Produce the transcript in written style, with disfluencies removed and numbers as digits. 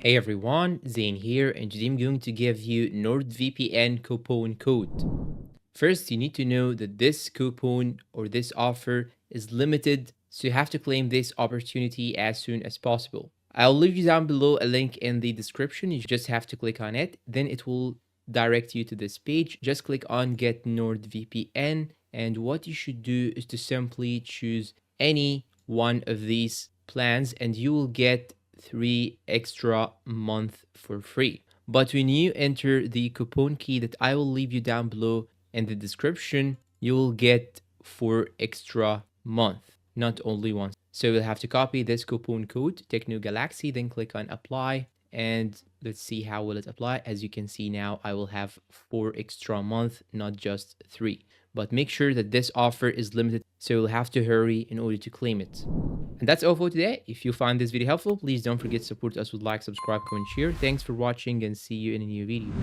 Hey everyone, Zain here, and today I'm going to give you NordVPN coupon code. First, you need to know that this coupon or this offer is limited, so you have to claim this opportunity as soon as possible. I'll leave you down below a link in the description. You just have to click on it, then it will direct you to this page. Just click on Get NordVPN, and what you should do is to simply choose any one of these plans, and you will get 3 extra months for free. But when you enter the coupon key that I will leave you down below in the description, you will get 4 extra months, not only once. So you'll have to copy this coupon code, TECHNOGALAXY, then click on apply, and let's see how will it apply. As you can see now, I will have 4 extra months, not just 3. But make sure that this offer is limited, so you'll have to hurry in order to claim it. And that's all for today. If you find this video helpful, please don't forget to support us with like, subscribe, comment, share. Thanks for watching and see you in a new video.